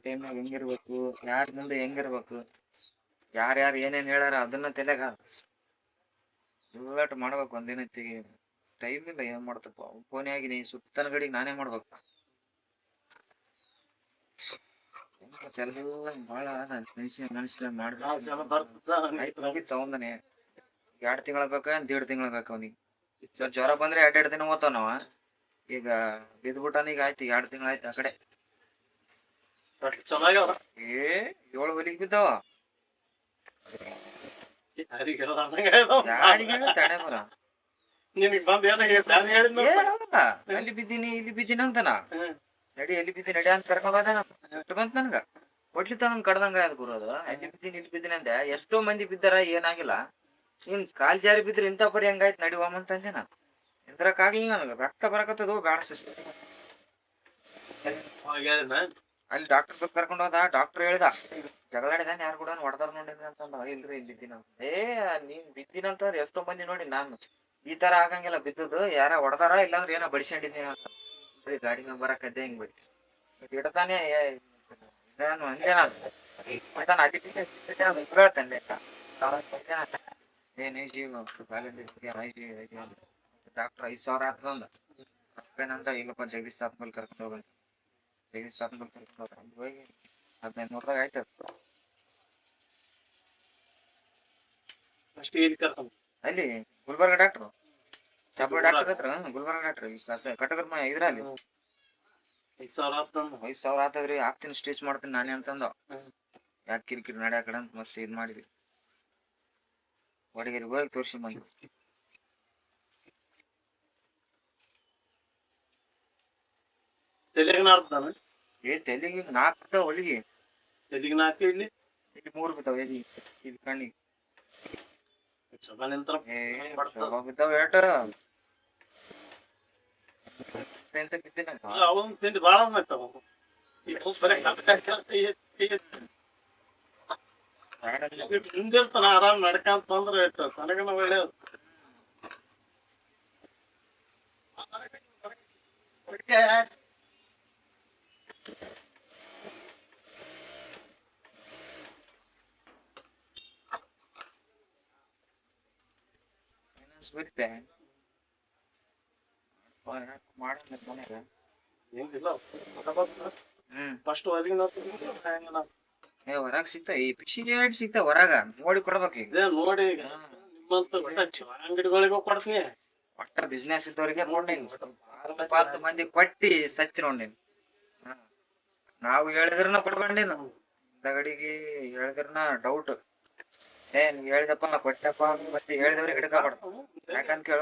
ಟೈಮ್ನಾಗ ಹೆಂಗಿರ್ಬೇಕು, ಯಾರ ಮುಂದೆ ಹೆಂಗಿರ್ಬೇಕು, ಯಾರ್ಯಾರು ಏನೇನ್ ಹೇಳ್ಯಾರ ಅದನ್ನ ತಲೆಗ ಎಲ್ಲಾಟ ಮಾಡ್ಬೇಕು. ಒಂದಿನತ್ತಿಗೆ ಟೈಮ್ ಇಲ್ಲ. ಏನ್ ಮಾಡ್ತಪ್ಪ, ಫೋನ್ ಆಗಿನಿ ಸುತ್ತನ ಗಡಿಗೆ ನಾನೇ ಮಾಡ್ಬೇಕು. ಎಲ್ಲ ಬಾಳ ಮನುಷ್ಯ ಮಾಡ್ಬೇಕು. ತಗೊಂಡನೆ 2 ತಿಂಗಳ ಬೇಕ, 1.5 ತಿಂಗಳ ಬೇಕ ಅವನಿಗೆ. ಜ್ವರ ಬಂದ್ರೆ 2 ದಿನ ಓದ್ತಾವ ನಾವ. ಈಗ ಬಿದ್ಬಿಟ್ಟಾನ, ಈಗ ಆಯ್ತು 2 ತಿಂಗಳ ಆಯ್ತು ಆ ಕಡೆ. ಏ 7 ಹೊಲಿಗೆ ಬಿದ್ದಾವ. ತಡೆ ಬರ ಅಲ್ಲಿ ಬಿದ್ದೀನಿ ಇಲ್ಲಿ ಬಿದ್ದೀನಿ ಅಂತಾನ. ನಡಿ ಎಲ್ಲಿ ಬಿದ್ದೀನಿ ನಡಿ ಅಂತ ಕರ್ಕೊಂಡ್ ಬಂತ ನನ್ಗ. ಒಟ್ಲಿ ತಗೊಂಡ್ ಕಡ್ದಂಗ ಅದ್ ಗುರೋದು. ಅಲ್ಲಿ ಬಿದ್ದೀನಿ ಇಲ್ಲಿ ಬಿದ್ದೀನಿ ಅಂದೆ. ಎಷ್ಟೋ ಮಂದಿ ಬಿದ್ದಾರ, ಏನಾಗಿಲ್ಲ. ನೀನ್ ಕಾಲ್ ಜಾರಿ ಬಿದ್ರೆ ಇಂಥ ಪರಿ ಹೆಂಗಾಯ್ತು ನಡಿ ಹೋಮಂತ ಅಂದೆ ನಾನು. ನಿಂದ್ರಕ್ಕಾಗ್ಲಿಲ್ಲ ನನಗ. ರಕ್ತ ಬರಕತ್ತದು ಬ್ಯಾಡ ಸುಸ್ತು. ಅಲ್ಲಿ ಡಾಕ್ಟರ್ ಕರ್ಕೊಂಡು ಹೋದ. ಡಾಕ್ಟರ್ ಹೇಳ್ದ, ಜಗಳಾಡಿದಾನ ಯಾರು ಕೂಡ ಹೊಡೆದಾರ ನೋಡಿದ್ರಿ ಅಂತಂದ. ಇಲ್ರಿ ಇಲ್ಲಿ ಬಿದ್ದೀನ. ನೀನ್ ಬಿದ್ದೀನಂತಂದ್ರೆ ಎಷ್ಟೋ ಮಂದಿ ನೋಡಿ. ನಾನು ಈ ತರ ಆಗಂಗಿಲ್ಲ. ಬಿದ್ದುದು ಯಾರ ಹೊಡೆದಾರ, ಇಲ್ಲಾಂದ್ರೆ ಏನೋ ಬಡಿಸ್ಕೊಂಡಿದ್ದೀನಿ ಅಂತ. ಗಾಡಿ ಮೇಲೆ ಬರಕದ್ದೆ ಹಿಂಗ್ ಬಿಟ್ಟು ಇಡತಾನೆ. ನಾನು ಅಂದೆ ನಾನು ಹೇಳ್ತಂದೆ ಡಾಕ್ಟರ್ 5,000 ಆಗ್ತದಂದ. ಏನಂತ ಇಲ್ಲಪ್ಪ ಜಗದೀಶ್ ಸಾತ್ಮಲ್ ಕರ್ಕೊಂಡು ಹೋಗಂತ. ಜಗದೀಶ್ ಸಾತ್ಮಲ್ ಕರ್ಕೊಂಡು ಹೋಗಿ 1500ದಾಗ ಆಯ್ತು. ಅಲ್ಲಿ ಗುಲ್ಬರ್ಗ ಡಾಕ್ಟ್ರು, ಚಾಪುರ ಡಾಕ್ಟರ್ ಹತ್ರ. ಗುಲ್ಬರ್ಗ ಡಾಕ್ಟರ್ ಕಟಕರ್ ಇದ್ರಲ್ಲಿ 5,000 ಆತದ್ರಿ. ಹಾಕ್ತೀನಿ ಸ್ಟಿಚ್ ಮಾಡ್ತೀನಿ ನಾನೇ ಅಂತಂದ. ಯಾಕೆ ಕಿರಿಕಿರಿ ನಡ್ಯಾ ಕಡೆ ಅಂತ ಮತ್ತೆ ಇದ್ ಮಾಡಿದ್ವಿ. ವಡಗೇರಿ ಹೋಗಿ ತೋರ್ಸಿ ಬಂದ್ವಿ. ತೆಲಿಗೆ 4 ಬಿದ್ದಾವ ಹೊಲಿಗೆ. ಇಲ್ಲಿ 3 ಬಿದ್ದಾವ. ಇಲ್ಲಿ ಕಣ್ಣಿಗೆ ಬಿದ್ದಾವ. ಏಟ ತಿಂಡಿ ಬಾಳ ಹಿಂದಿರ್ತಾನ ಆರಾಮ್ ನಡ್ಕಂತ ಬಂದ್ರೆ ನನಗನ ಒಳ್ಳೇದು. ಬಿಟ್ಟೆ ಹೊರಗ್ ಸಿಗ್ತಾ ಈ ಪಿಶಿಗೆ ಸಿಗ್ತಾ ಹೊರಗ ನೋಡಿ ಕೊಡ್ಬೇಕು. ಈಗ ನೋಡಿ ಅಂಗಡಿಗಳಿಗೂ ಕೊಡ್ತೀನಿ. ಒಟ್ಟ ಬಿಸ್ನೆಸ್ ಇದ್ದವ್ರಿಗೆ ನೋಡಿನಿ. 10 ಮಂದಿ ಕೊಟ್ಟಿ ಸತ್ತಿ ನೋಡಿನಿ. ನಾವು ಹೇಳಿದ್ರನ ಕೊಡ್ಕೊಂಡಿನ. ಹಿಂದಗಡಿಗೆ ಹೇಳಿದ್ರನ ಡೌಟ್. ಏನ್ ಹೇಳಿದಪ್ಪ ಕೊಟ್ಟಪ್ಪ ಮತ್ತೆ ಹೇಳಿದವ್ರಿಗೆ ಹಿಡ್ಕಬಾರ್ದು. ಯಾಕಂತ ಕೇಳ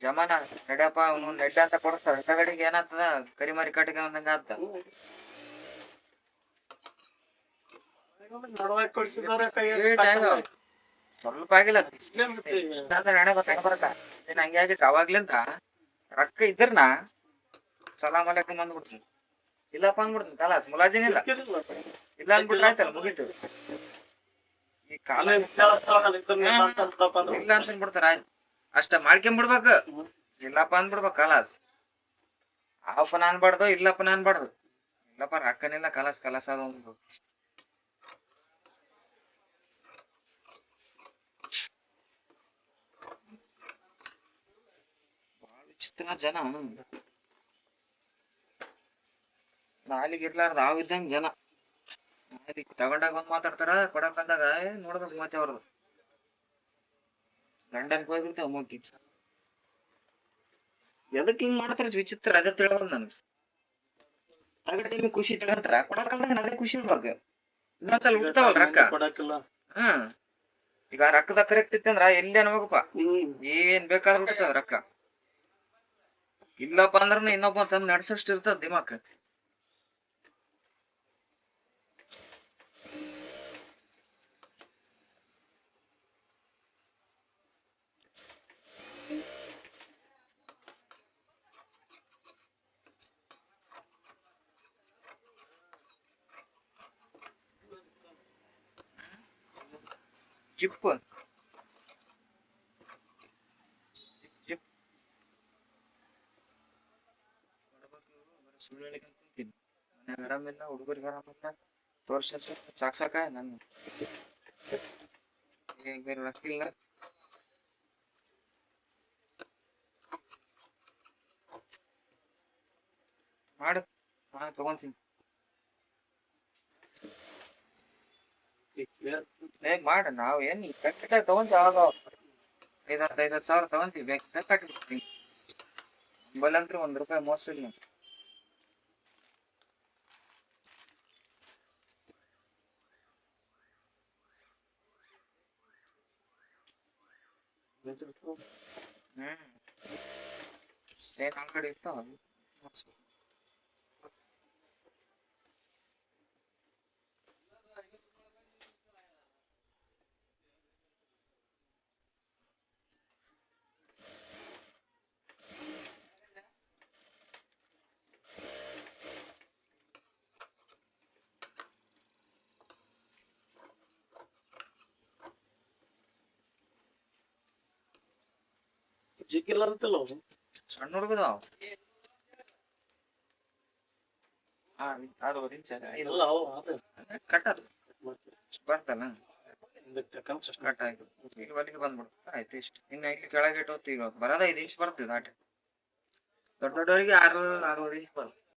ಜಮಾನ ನಡ್ಯಪ್ಪ ಅವ್ನು ನೆಡ್ಡ ಅಂತ ಕೊಡ್ತಾರ. ಹಿಂದಗಡಿಗೆ ಏನಾಗ್ತದ, ಕರಿಮಾರಿ ಕಟ್ಟಿಗೆ ಅಂದಂಗ ಆಗ್ತದ. ಸ್ವಲ್ಪ ಆಗಿಲ್ಲ ಹಂಗೆ ಆಗಿತ್ತು. ಅವಾಗ್ಲಿಂದ ರೊಕ್ಕ ಇದ್ರನ ಸಲಾಮ್ ಅಲೈಕುಂ ಅಂದ್ಬಿಡ್ತೀನಿ. ಇಲ್ಲಪ್ಪ ಅಂದ್ಬಿಡ್ತೀನಿ. ಕಾಲ ಮುಲಾಜಿನ ಇಲ್ಲ ಅಂದ್ಬಿಟ್ರೆ ಆಯ್ತಲ್ಲ, ಮುಗೀತು. ಈ ಕಾಲ ಇಲ್ಲ ಅಂತಂದ್ಬಿಡ್ತಾರ. ಆಯ್ತು ಅಷ್ಟ ಮಾಡ್ಕೊಂಬಿಡ್ಬೇಕು. ಇಲ್ಲಪ್ಪ ಅಂದ್ಬಿಡ್ಬೇಕು. ಕಲಾಸ್ ಆವಪ್ಪನ ಅನ್ಬಾರ್ದು, ಇಲ್ಲಪ್ಪನ ಅನ್ಬಾರ್ದು. ಇಲ್ಲಪ್ಪ ರೊಕ್ಕನಿಲ್ಲ, ಕಲಾಸ್ ಕಲಾಸ್ ಅದ ಒಂದು. ವಿಚಿತ್ರ ಜನ. ನಾಲಿಗೆ ಇರ್ಲಾರ್ದ ಇದ್ದಂಗ ಜನ. ನಾಲಿಗೆ ತಗೊಂಡಾಗ ಒಂದ್ ಮಾತಾಡ್ತಾರ, ಕೊಡಕ್ ಬಂದಾಗ ನೋಡ್ಬೇಕು ಮತ್ತೆ ಅವ್ರದ್ದು. ಲಂಡನ್ ಹೋಗಿರ್ತಾವ ಮೂತಿ. ಎದಕ್ ಹಿಂಗ್ ಮಾಡ್ತಾರ ವಿಚಿತ್ರ, ಅದೇ ತಿಳವಲ್ ನನ್ಗೆ. ತಗಟ್ಟಿಗೆ ಖುಷಿ ತಗಂತಾರ, ಕೊಡಕಂದಾಗ ಅದೇ ಖುಷಿ ಇರ್ಬೇಕು. ಇನ್ನೊಂದ್ಸಲ ಹುಡ್ತಾವಲ್ ರೊಕ್ಕ. ಈಗ ರೊಕ್ಕದ ಕರೆಕ್ಟ್ ಇತ್ತಂದ್ರ ಎಲ್ಲಿ ಅನ್ಬೇಕಪ್ಪ, ಏನ್ ಬೇಕಾದ್ರೂ ಹುಟ್ಟತದ ರೊಕ್ಕ. ಇಲ್ಲಪ್ಪ ಅಂದ್ರ ಇನ್ನೊಬ್ಬ ತಂದ್ ನಡ್ಸಷ್ಟು ಇರ್ತದ ದಿಮಾಕ್. ಚಿಪ್ ಚಿಪ್ ಸುಳ್ಳು ಹೇಳಿಕೊಂಡ್ ಕುಂತೀನಿ ಮನ್ಯಾಗ ಆರಾಮಿಲ್ಲ ಹುಡುಗರಿಗೆ ಆರಾಮಿಲ್ಲ ತೋರ್ಸಕ್ಕೆ ಸಾಕ್ ನನ್ ಈಗ ರೊಕ್ಕ ಇಲ್ಲ ಮಾಡು ತಗೊಂತೀನಿ ಮಾಡ ನಾವ್ ಏನ್ ಕರೆಕ್ಟ್ ತಗೊಂತೀವಿ ಅವಾಗ 5,000 ತಗೊಂತೀವಿ ಬೇಕಾ ಕಟ್ಬಿಡ್ತೀವಿ ಮೊಬೈಲ್ ₹1 ಮೋಸ ಇಲ್ಲ ಏನ್ ಆ ಕಡೆ ಇರ್ತಾವ ಜಿಗ್ಗಿಲ್ಲ ಅಂತಲ್ಲ ಸಣ್ಣ ಹುಡುಗದಾವ 6 ಇಂಚ ಕಟ್ಟದು ಬರ್ತಲ್ಲ ಕಟ್ ಆಯ್ತು ಈಗ ಒಲಿಗೆ ಬಂದ್ಬಿಡ್ತು ಆಯ್ತು ಇಷ್ಟು ಇನ್ನು ಇಲ್ಲಿ ಕೆಳಗೆ ಇಟ್ಟು ಈಗ ಬರೋದ 5 ಇಂಚ್ ಬರ್ತದೆ ಆಟ ದೊಡ್ಡ ದೊಡ್ಡವರಿಗೆ 6 6.5 ಇಂಚ್ ಬರ್ತದೆ